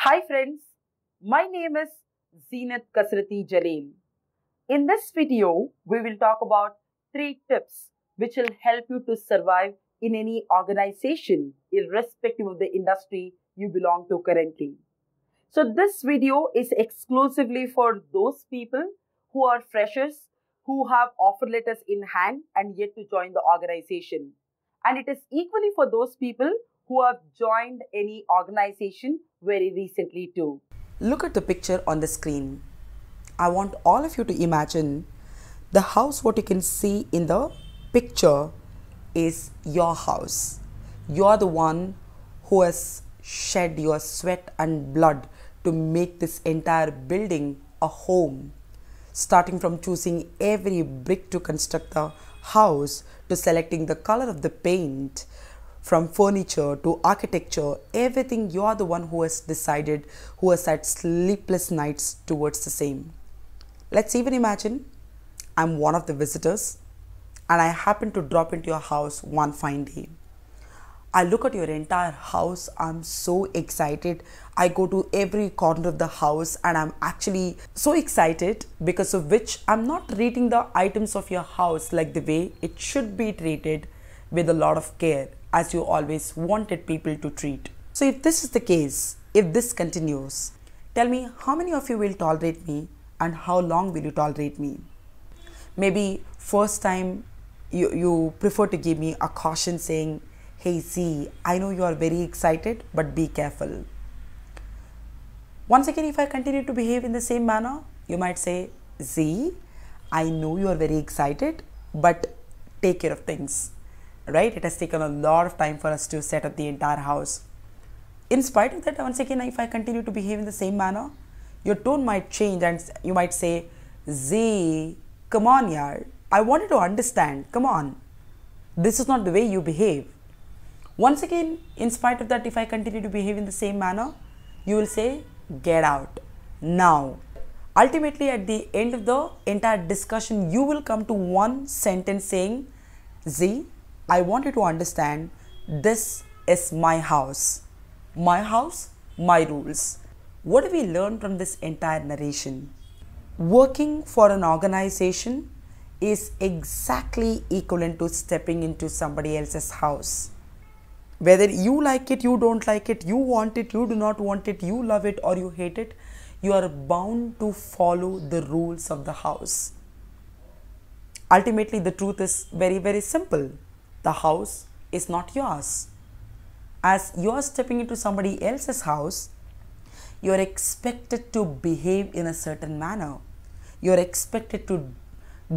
Hi friends, my name is Zeenath K J. In this video, we will talk about 3 tips which will help you to survive in any organization irrespective of the industry you belong to currently. So this video is exclusively for those people who are freshers, who have offer letters in hand and yet to join the organization. And it is equally for those people who have joined any organization very recently too. Look at the picture on the screen. I want all of you to imagine the house. What you can see in the picture is your house. You're the one who has shed your sweat and blood to make this entire building a home. Starting from choosing every brick to construct the house, to selecting the color of the paint, from furniture to architecture, everything, you are the one who has decided, who has had sleepless nights towards the same. Let's even imagine I'm one of the visitors and I happen to drop into your house one fine day. I look at your entire house, I'm so excited. I go to every corner of the house and I'm actually so excited, because of which I'm not treating the items of your house like the way it should be treated, with a lot of care, as you always wanted people to treat. So if this is the case, if this continues, tell me how many of you will tolerate me and how long will you tolerate me? Maybe first time you prefer to give me a caution saying, hey Z, I know you are very excited, but be careful. Once again, if I continue to behave in the same manner, you might say, Z, I know you are very excited, but take care of things. Right? It has taken a lot of time for us to set up the entire house. In spite of that, once again, if I continue to behave in the same manner, your tone might change and you might say, Z, come on yaar, I wanted to understand, come on. This is not the way you behave. Once again, in spite of that, if I continue to behave in the same manner, you will say, get out now. Ultimately, at the end of the entire discussion, you will come to one sentence saying, Z, I want you to understand, this is my house, my rules. What do we learn from this entire narration? Working for an organization is exactly equivalent to stepping into somebody else's house. Whether you like it, you don't like it, you want it, you do not want it, you love it or you hate it, you are bound to follow the rules of the house. Ultimately, the truth is very, very simple. The house is not yours. As you are stepping into somebody else's house, you are expected to behave in a certain manner. You are expected to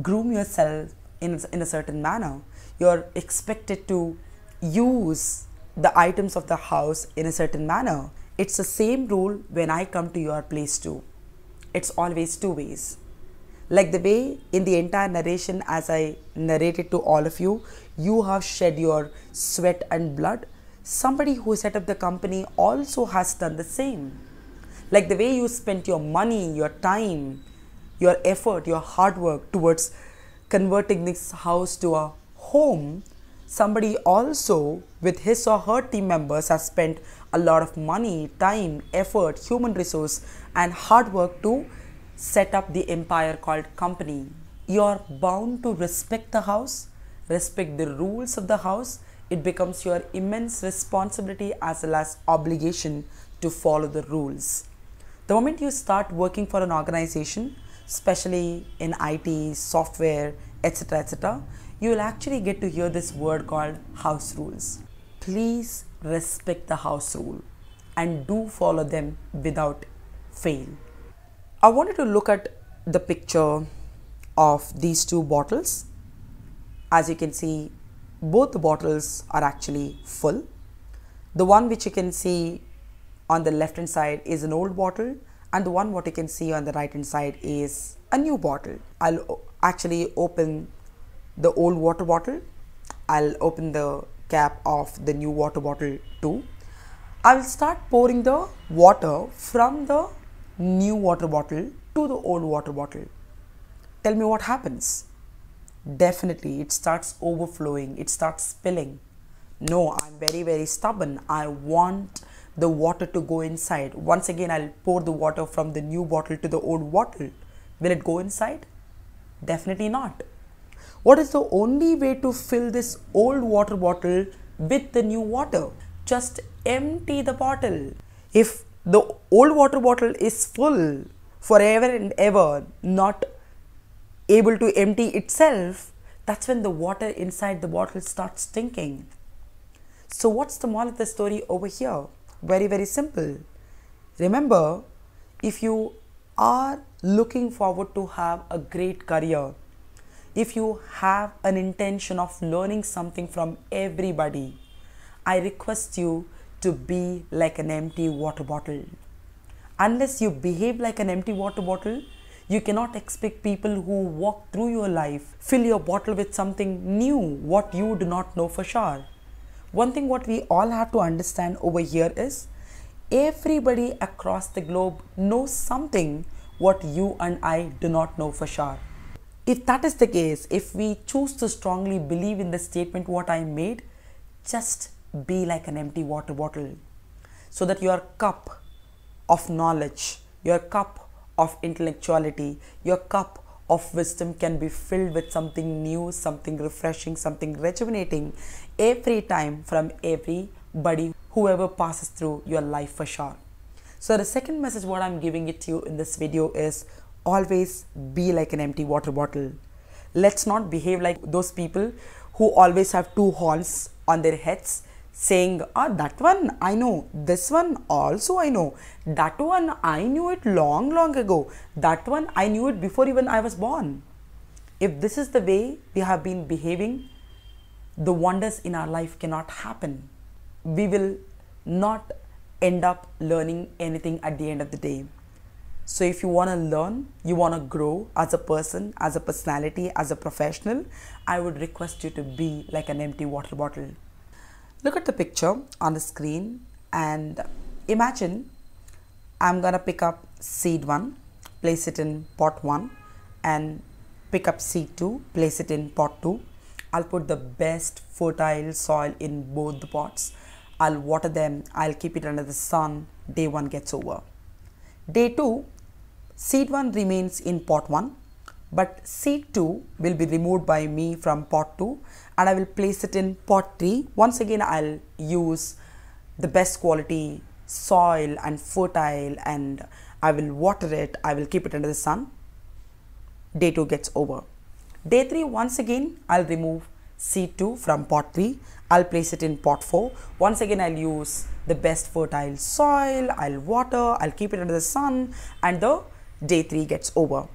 groom yourself in a certain manner. You are expected to use the items of the house in a certain manner. It's the same rule when I come to your place too. It's always two ways. Like the way in the entire narration, as I narrated to all of you, you have shed your sweat and blood. Somebody who set up the company also has done the same. Like the way you spent your money, your time, your effort, your hard work towards converting this house to a home, somebody also with his or her team members has spent a lot of money, time, effort, human resource and hard work to set up the empire called company. You're bound to respect the house, respect the rules of the house. It becomes your immense responsibility as well as obligation to follow the rules. The moment you start working for an organization, especially in IT, software, etc., you will actually get to hear this word called house rules. Please respect the house rule and do follow them without fail. I wanted to look at the picture of these two bottles. As you can see, both the bottles are actually full. The one which you can see on the left hand side is an old bottle, and the one what you can see on the right hand side is a new bottle. I'll actually open the old water bottle. I'll open the cap of the new water bottle too. I'll start pouring the water from the new water bottle to the old water bottle. Tell me what happens. Definitely it starts overflowing, it starts spilling. No, I'm very, very stubborn. I want the water to go inside. Once again, I'll pour the water from the new bottle to the old bottle. Will it go inside? Definitely not. What is the only way to fill this old water bottle with the new water? Just empty the bottle. If the old water bottle is full forever and ever, not able to empty itself, that's when the water inside the bottle starts stinking. So what's the moral of the story over here? Very, very simple. Remember, if you are looking forward to have a great career, if you have an intention of learning something from everybody, I request you to be like an empty water bottle. Unless you behave like an empty water bottle, you cannot expect people who walk through your life fill your bottle with something new, what you do not know for sure. One thing what we all have to understand over here is everybody across the globe knows something what you and I do not know for sure. If that is the case, if we choose to strongly believe in the statement what I made, just be like an empty water bottle so that your cup of knowledge, your cup of intellectuality, your cup of wisdom can be filled with something new, something refreshing, something rejuvenating every time from everybody, whoever passes through your life for sure. So the second message what I'm giving it to you in this video is always be like an empty water bottle. Let's not behave like those people who always have two horns on their heads saying, that one I know, this one also I know, that one I knew it long ago, that one I knew it before even I was born. If this is the way we have been behaving, the wonders in our life cannot happen. We will not end up learning anything at the end of the day. So if you want to learn, you want to grow as a person, as a personality, as a professional, I would request you to be like an empty water bottle. Look at the picture on the screen and imagine I'm gonna pick up seed 1, place it in pot 1 and pick up seed 2, place it in pot 2. I'll put the best fertile soil in both the pots. I'll water them, I'll keep it under the sun. Day 1 gets over. Day 2, seed 1 remains in pot 1, but seed 2 will be removed by me from pot 2 and I will place it in pot 3. Once again, I'll use the best quality soil and fertile and I will water it, I will keep it under the sun. Day 2 gets over. Day 3, once again, I'll remove seed 2 from pot 3. I'll place it in pot 4. Once again, I'll use the best fertile soil, I'll water, I'll keep it under the sun and the day 3 gets over.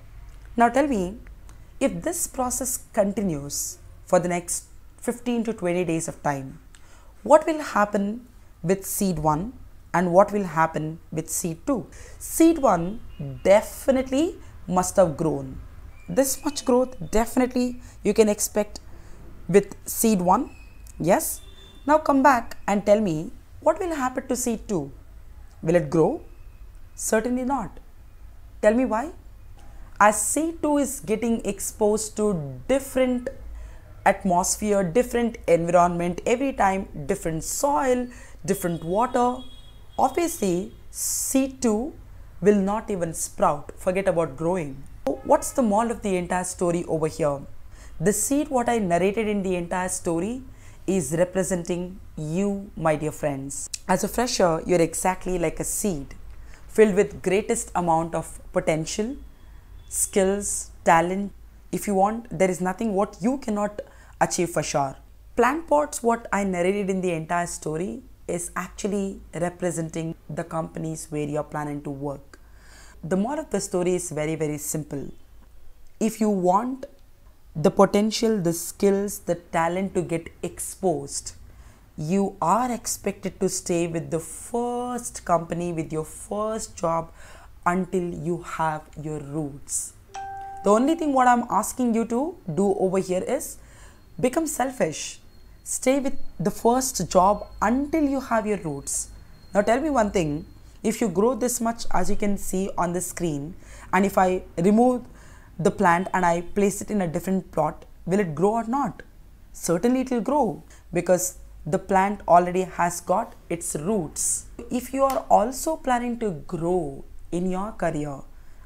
Now tell me, if this process continues for the next 15 to 20 days of time, what will happen with seed 1 and what will happen with seed 2? Seed 1 definitely must have grown. This much growth definitely you can expect with seed 1. Yes. Now come back and tell me what will happen to seed 2. Will it grow? Certainly not. Tell me why. As seed 2 is getting exposed to different atmosphere, different environment, every time different soil, different water, obviously seed 2 will not even sprout. Forget about growing. So what's the moral of the entire story over here? The seed what I narrated in the entire story is representing you, my dear friends. As a fresher, you're exactly like a seed filled with greatest amount of potential, skills, talent. If you want, there is nothing what you cannot achieve for sure. Plant pots, what I narrated in the entire story, is actually representing the companies where you're planning to work. The moral of the story is very, very simple. If you want the potential, the skills, the talent to get exposed, you are expected to stay with the first company, with your first job until you have your roots. The only thing what I'm asking you to do over here is become selfish. Stay with the first job until you have your roots. Now tell me one thing, if you grow this much as you can see on the screen, and if I remove the plant and I place it in a different plot, will it grow or not? Certainly it will grow because the plant already has got its roots. if you are also planning to grow in your career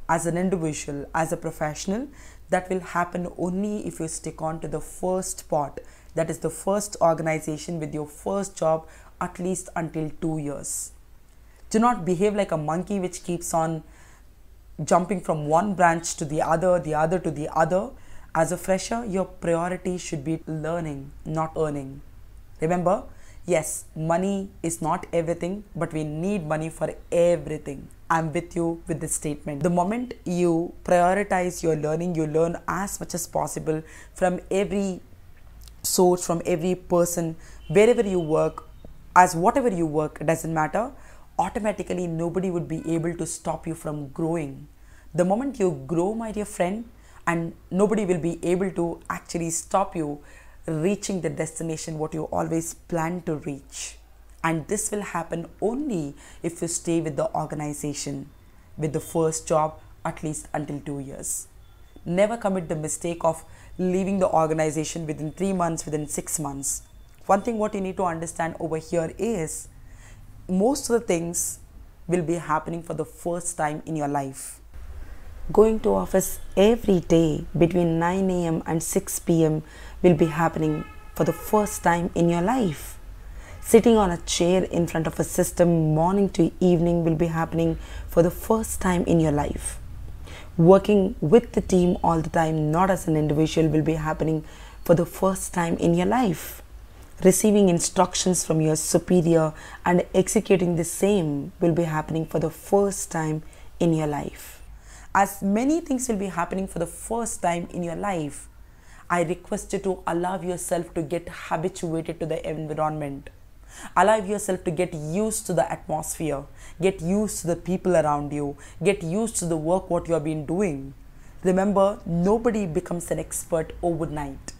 as an individual, as a professional, that will happen only if you stick on to the first part, that is the first organization with your first job, at least until 2 years. Do not behave like a monkey which keeps on jumping from one branch to the other to the other. As a fresher, your priority should be learning, not earning. Remember, yes, money is not everything, but we need money for everything. I'm with you with this statement. The moment you prioritize your learning, you learn as much as possible from every source, from every person, wherever you work, as whatever you work, it doesn't matter. Automatically, nobody would be able to stop you from growing. The moment you grow, my dear friend, and nobody will be able to actually stop you reaching the destination what you always plan to reach. And this will happen only if you stay with the organization, with the first job, at least until 2 years. Never commit the mistake of leaving the organization within 3 months, within 6 months. One thing what you need to understand over here is most of the things will be happening for the first time in your life. Going to office every day between 9 a.m. and 6 p.m. will be happening for the first time in your life. Sitting on a chair in front of a system morning to evening will be happening for the first time in your life. Working with the team all the time, not as an individual, will be happening for the first time in your life. Receiving instructions from your superior and executing the same will be happening for the first time in your life. As many things will be happening for the first time in your life, I request you to allow yourself to get habituated to the environment. Allow yourself to get used to the atmosphere, get used to the people around you, get used to the work what you have been doing. Remember, nobody becomes an expert overnight.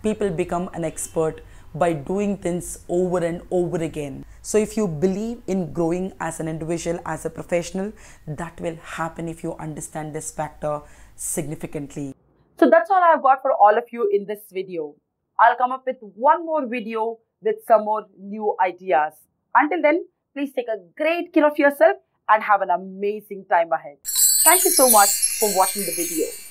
People become an expert by doing things over and over again. So if you believe in growing as an individual, as a professional, that will happen if you understand this factor significantly. So that's all I've got for all of you in this video. I'll come up with one more video with some more new ideas. Until then, please take a great care of yourself and have an amazing time ahead. Thank you so much for watching the video.